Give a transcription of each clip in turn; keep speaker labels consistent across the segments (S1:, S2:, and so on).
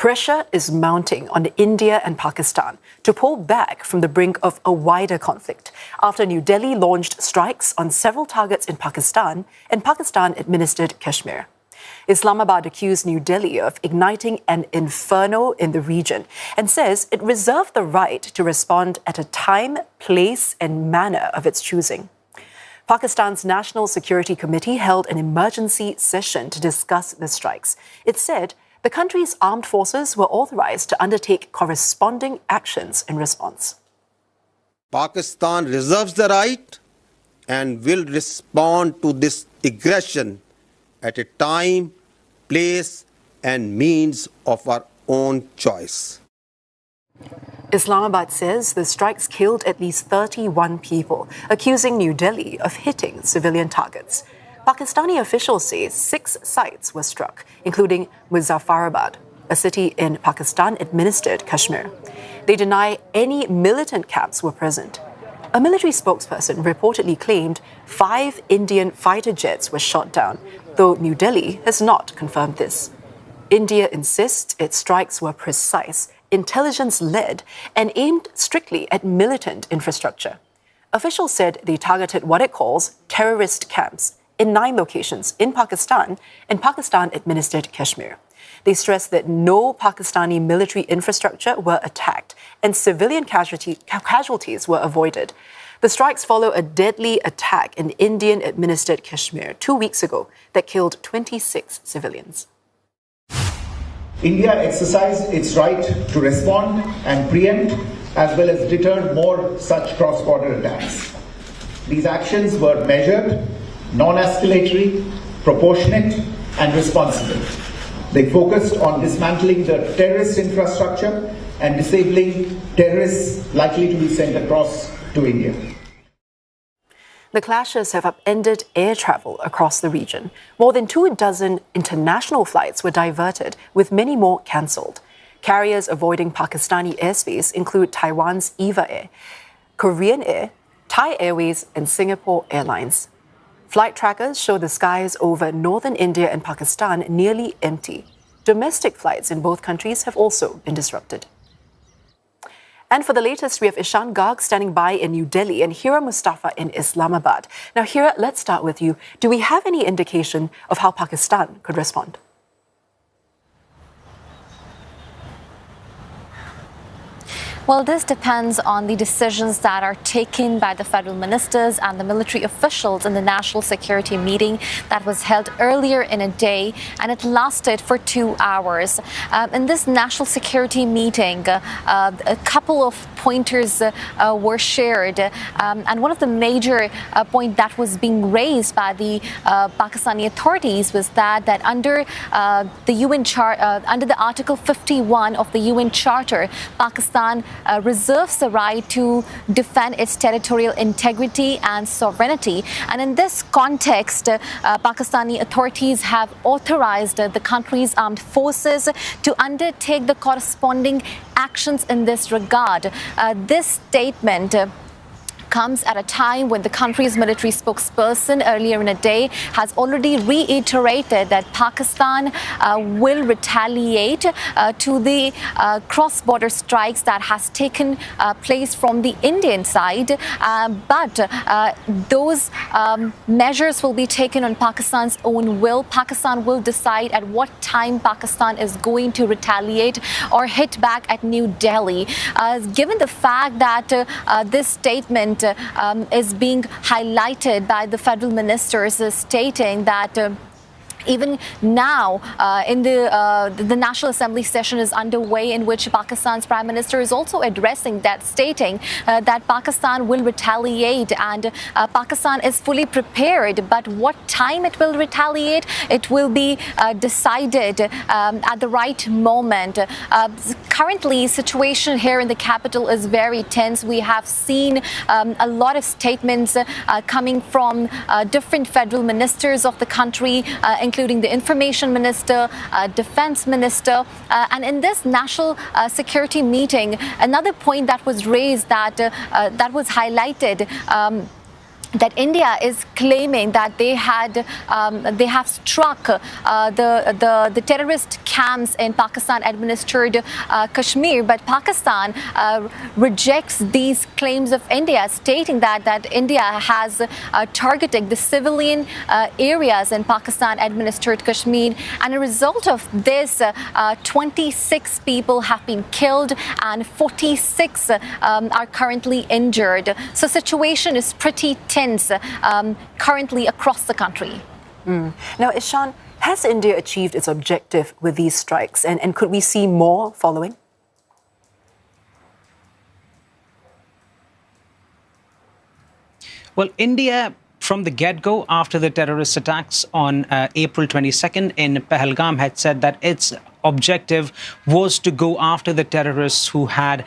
S1: Pressure is mounting on India and Pakistan to pull back from the brink of a wider conflict after New Delhi launched strikes on several targets in Pakistan and Pakistan-administered Kashmir. Islamabad accused New Delhi of igniting an inferno in the region and says it reserved the right to respond at a time, place and manner of its choosing. Pakistan's National Security Committee held an emergency session to discuss the strikes. It said the country's armed forces were authorized to undertake corresponding actions in response.
S2: Pakistan reserves the right and will respond to this aggression at a time, place and means of our own choice.
S1: Islamabad says the strikes killed at least 31 people, accusing New Delhi of hitting civilian targets. Pakistani officials say 6 sites were struck, including Muzaffarabad, a city in Pakistan-administered Kashmir. They deny any militant camps were present. A military spokesperson reportedly claimed 5 Indian fighter jets were shot down, though New Delhi has not confirmed this. India insists its strikes were precise, intelligence-led, and aimed strictly at militant infrastructure. Officials said they targeted what it calls terrorist camps in 9 locations in Pakistan and Pakistan-administered Kashmir. They stressed that no Pakistani military infrastructure were attacked and civilian casualties were avoided. The strikes follow a deadly attack in Indian-administered Kashmir 2 weeks ago that killed 26 civilians.
S3: India exercised its right to respond and preempt as well as deter more such cross-border attacks. These actions were measured, non-escalatory, proportionate and responsible. They focused on dismantling the terrorist infrastructure and disabling terrorists likely to be sent across to India.
S1: The clashes have upended air travel across the region. More than 24 international flights were diverted, with many more cancelled. Carriers avoiding Pakistani airspace include Taiwan's EVA Air, Korean Air, Thai Airways and Singapore Airlines. Flight trackers show the skies over northern India and Pakistan nearly empty. Domestic flights in both countries have also been disrupted. And for the latest, we have Ishan Garg standing by in New Delhi and Hira Mustafa in Islamabad. Now, Hira, let's start with you. Do we have any indication of how Pakistan could respond?
S4: Well, this depends on the decisions that are taken by the federal ministers and the military officials in the national security meeting that was held earlier in a day, and it lasted for 2 hours. In this national security meeting, a couple of pointers were shared, and one of the major points that was being raised by the Pakistani authorities was that under the UN under the Article 51 of the UN Charter, Pakistan reserves the right to defend its territorial integrity and sovereignty. And in this context, Pakistani authorities have authorized the country's armed forces to undertake the corresponding actions in this regard. This statement comes at a time when the country's military spokesperson earlier in the day has already reiterated that Pakistan will retaliate to the cross-border strikes that has taken place from the Indian side. But those measures will be taken on Pakistan's own will. Pakistan will decide at what time Pakistan is going to retaliate or hit back at New Delhi. Given the fact that this statement is being highlighted by the federal ministers, stating that even now, in the National Assembly session is underway, in which Pakistan's Prime Minister is also addressing that, stating that Pakistan will retaliate and Pakistan is fully prepared. But what time it will retaliate, it will be decided at the right moment. Currently, situation here in the capital is very tense. We have seen a lot of statements coming from different federal ministers of the country, including the information minister, defense minister. And in this national security meeting, another point that was raised, that was highlighted, that India is claiming that they have struck the terrorist camps in Pakistan-administered Kashmir, but Pakistan rejects these claims of India, stating that India has targeted the civilian areas in Pakistan-administered Kashmir, and a result of this, 26 people have been killed and 46 are currently injured. So situation is pretty tense currently across the country.
S1: Now, Ishan, has India achieved its objective with these strikes, and could we see more following?
S5: Well, India, from the get-go, after the terrorist attacks on April 22nd in Pahalgam, had said that its objective was to go after the terrorists who had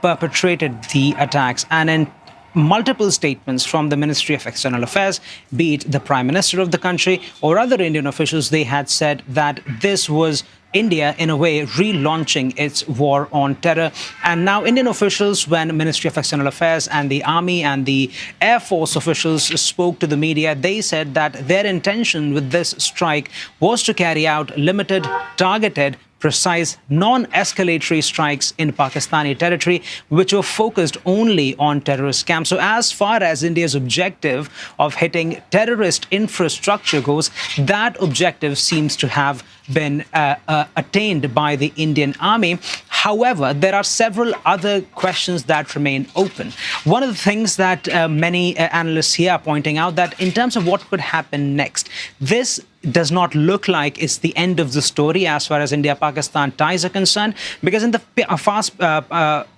S5: perpetrated the attacks. And in multiple statements from the Ministry of External Affairs, be it the Prime Minister of the country or other Indian officials, they had said that this was India, in a way, relaunching its war on terror. And now Indian officials, when Ministry of External Affairs and the Army and the Air Force officials spoke to the media, they said that their intention with this strike was to carry out limited, targeted, precise, non-escalatory strikes in Pakistani territory, which were focused only on terrorist camps. So as far as India's objective of hitting terrorist infrastructure goes, that objective seems to have been attained by the Indian Army. However, there are several other questions that remain open. One of the things that many analysts here are pointing out, that in terms of what could happen next, this does not look like it's the end of the story as far as India-Pakistan ties are concerned, because in the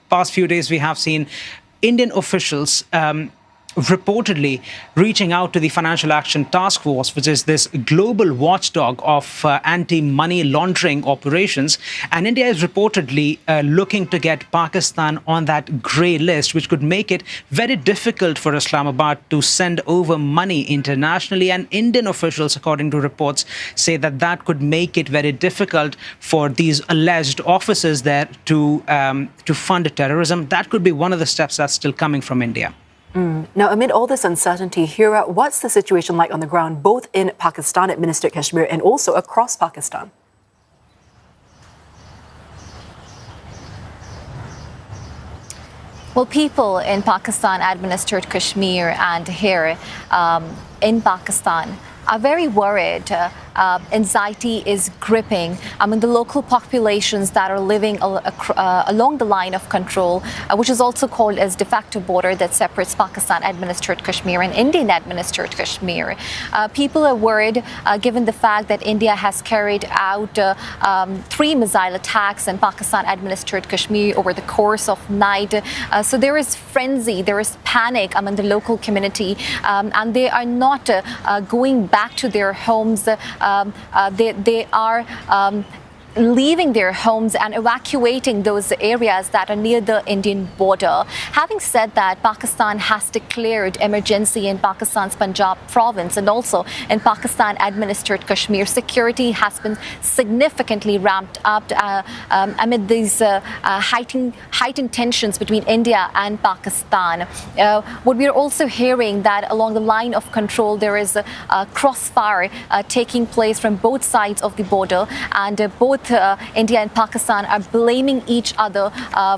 S5: past few days we have seen Indian officials reportedly reaching out to the Financial Action Task Force, which is this global watchdog of anti-money laundering operations. And India is reportedly looking to get Pakistan on that grey list, which could make it very difficult for Islamabad to send over money internationally. And Indian officials, according to reports, say that that could make it very difficult for these alleged officers there to fund terrorism. That could be one of the steps that's still coming from India.
S1: Now, amid all this uncertainty, Hira, what's the situation like on the ground, both in Pakistan-administered Kashmir and also across Pakistan?
S4: Well, people in Pakistan-administered Kashmir and here in Pakistan are very worried. Anxiety is gripping. The local populations that are living along the line of control, which is also called as de facto border that separates Pakistan-administered Kashmir and Indian-administered Kashmir. People are worried given the fact that India has carried out 3 missile attacks in Pakistan-administered Kashmir over the course of night. So there is frenzy, there is panic among the local community, and they are not going back to their homes. They are leaving their homes and evacuating those areas that are near the Indian border. Having said that, Pakistan has declared emergency in Pakistan's Punjab province and also in Pakistan-administered Kashmir. Security has been significantly ramped up amid these heightened tensions between India and Pakistan. What we are also hearing that along the line of control, there is a crossfire taking place from both sides of the border, and both India and Pakistan are blaming each other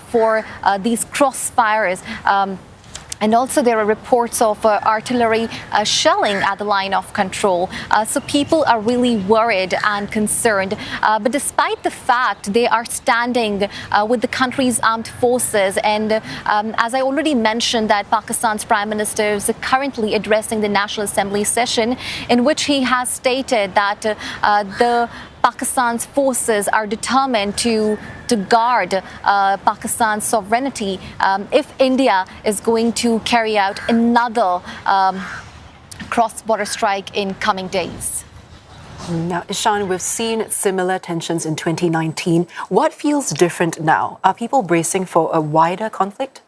S4: for these crossfires. And also there are reports of artillery shelling at the line of control. So people are really worried and concerned. But despite the fact they are standing with the country's armed forces, and as I already mentioned, that Pakistan's Prime Minister is currently addressing the National Assembly session, in which he has stated that the Pakistan's forces are determined to guard Pakistan's sovereignty if India is going to carry out another cross-border strike in coming days.
S1: Now, Ishan, we've seen similar tensions in 2019. What feels different now? Are people bracing for a wider conflict?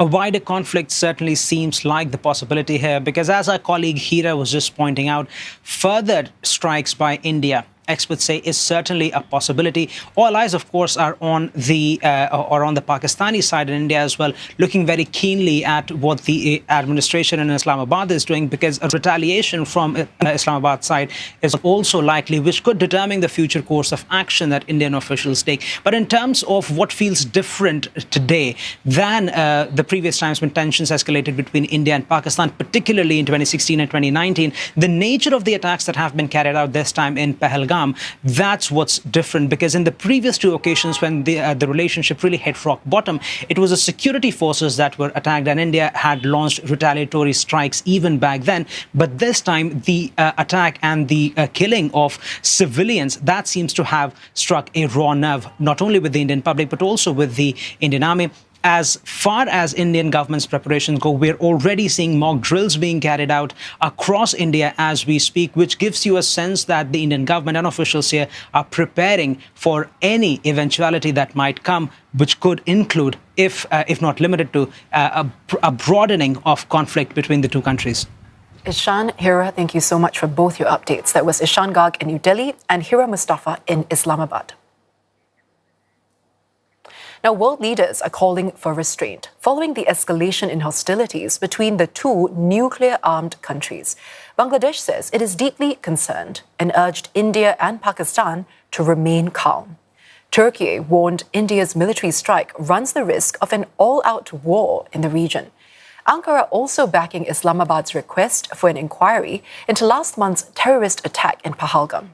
S5: A wider conflict certainly seems like the possibility here, because as our colleague Hira was just pointing out, further strikes by India experts say is certainly a possibility. All eyes, of course, are on the Pakistani side in India as well, looking very keenly at what the administration in Islamabad is doing, because a retaliation from Islamabad side is also likely, which could determine the future course of action that Indian officials take. But in terms of what feels different today than the previous times when tensions escalated between India and Pakistan, particularly in 2016 and 2019, the nature of the attacks that have been carried out this time in Pahalgam, that's what's different. Because in the previous two occasions when the relationship really hit rock bottom, it was the security forces that were attacked, and India had launched retaliatory strikes even back then. But this time, the attack and the killing of civilians, that seems to have struck a raw nerve, not only with the Indian public, but also with the Indian army. As far as Indian government's preparations go, we're already seeing mock drills being carried out across India as we speak, which gives you a sense that the Indian government and officials here are preparing for any eventuality that might come, which could include, if not limited to, a broadening of conflict between the two countries.
S1: Ishan, Hira, thank you so much for both your updates. That was Ishan Garg in New Delhi and Hira Mustafa in Islamabad. Now, world leaders are calling for restraint following the escalation in hostilities between the two nuclear-armed countries. Bangladesh says it is deeply concerned and urged India and Pakistan to remain calm. Turkey warned India's military strike runs the risk of an all-out war in the region. Ankara also backing Islamabad's request for an inquiry into last month's terrorist attack in Pahalgam.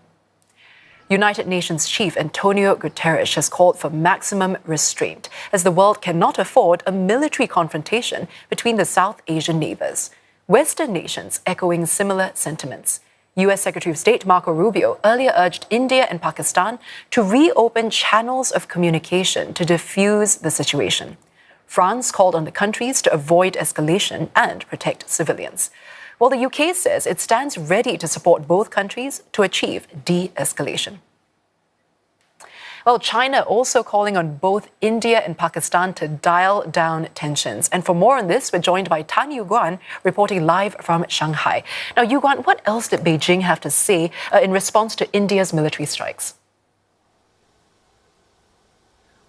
S1: United Nations Chief Antonio Guterres has called for maximum restraint as the world cannot afford a military confrontation between the South Asian neighbors. Western nations echoing similar sentiments. U.S. Secretary of State Marco Rubio earlier urged India and Pakistan to reopen channels of communication to defuse the situation. France called on the countries to avoid escalation and protect civilians, while the UK says it stands ready to support both countries to achieve de-escalation. Well, China also calling on both India and Pakistan to dial down tensions. And for more on this, we're joined by Tan Guan, reporting live from Shanghai. Now, Guan, what else did Beijing have to say in response to India's military strikes?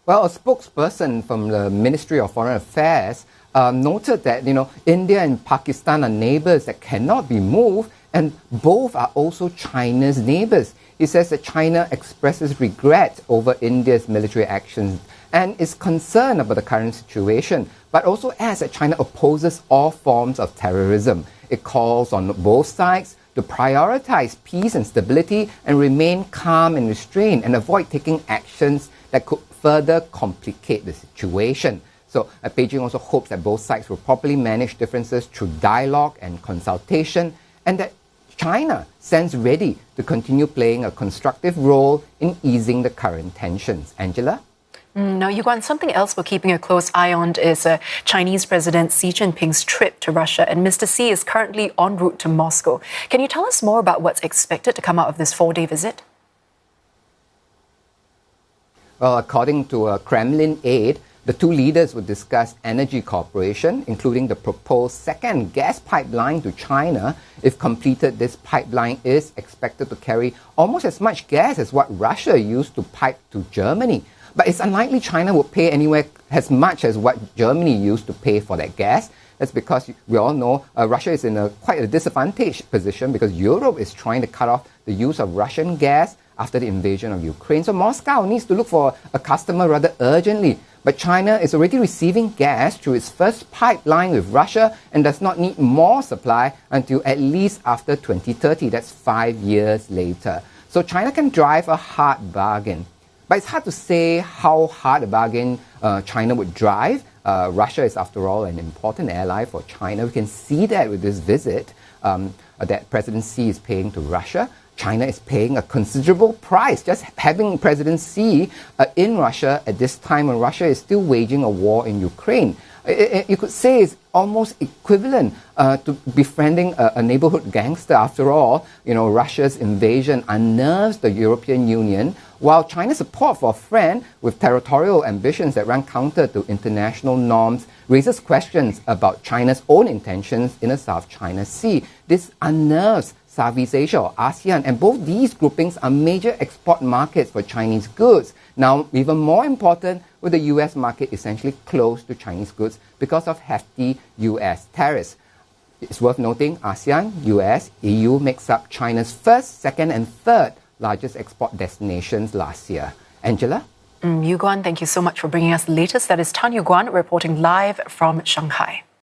S6: Well, a spokesperson from the Ministry of Foreign Affairs noted that, India and Pakistan are neighbors that cannot be moved, and both are also China's neighbors. He says that China expresses regret over India's military actions and is concerned about the current situation, but also adds that China opposes all forms of terrorism. It calls on both sides to prioritize peace and stability and remain calm and restrained and avoid taking actions that could further complicate the situation. So Beijing also hopes that both sides will properly manage differences through dialogue and consultation, and that China stands ready to continue playing a constructive role in easing the current tensions. Angela?
S1: Now, Guan, something else we're keeping a close eye on is Chinese President Xi Jinping's trip to Russia, and Mr. Xi is currently en route to Moscow. Can you tell us more about what's expected to come out of this 4-day visit?
S6: Well, according to a Kremlin aide, the two leaders will discuss energy cooperation, including the proposed second gas pipeline to China. If completed, this pipeline is expected to carry almost as much gas as what Russia used to pipe to Germany. But it's unlikely China would pay anywhere as much as what Germany used to pay for that gas. That's because we all know Russia is in quite a disadvantaged position because Europe is trying to cut off the use of Russian gas after the invasion of Ukraine. So Moscow needs to look for a customer rather urgently. But China is already receiving gas through its first pipeline with Russia and does not need more supply until at least after 2030. That's 5 years later. So China can drive a hard bargain. But it's hard to say how hard a bargain China would drive. Russia is, after all, an important ally for China. We can see that with this visit that President Xi is paying to Russia. China is paying a considerable price just having President Xi in Russia at this time when Russia is still waging a war in Ukraine. You could say it's almost equivalent to befriending a neighborhood gangster. After all, Russia's invasion unnerves the European Union, while China's support for a friend with territorial ambitions that run counter to international norms raises questions about China's own intentions in the South China Sea. This unnerves Southeast Asia or ASEAN, and both these groupings are major export markets for Chinese goods. Now, even more important, with the US market essentially closed to Chinese goods because of hefty US tariffs. It's worth noting ASEAN, US, EU makes up China's first, second, and third largest export destinations last year. Angela?
S1: Guan, thank you so much for bringing us the latest. That is Tan Guan reporting live from Shanghai.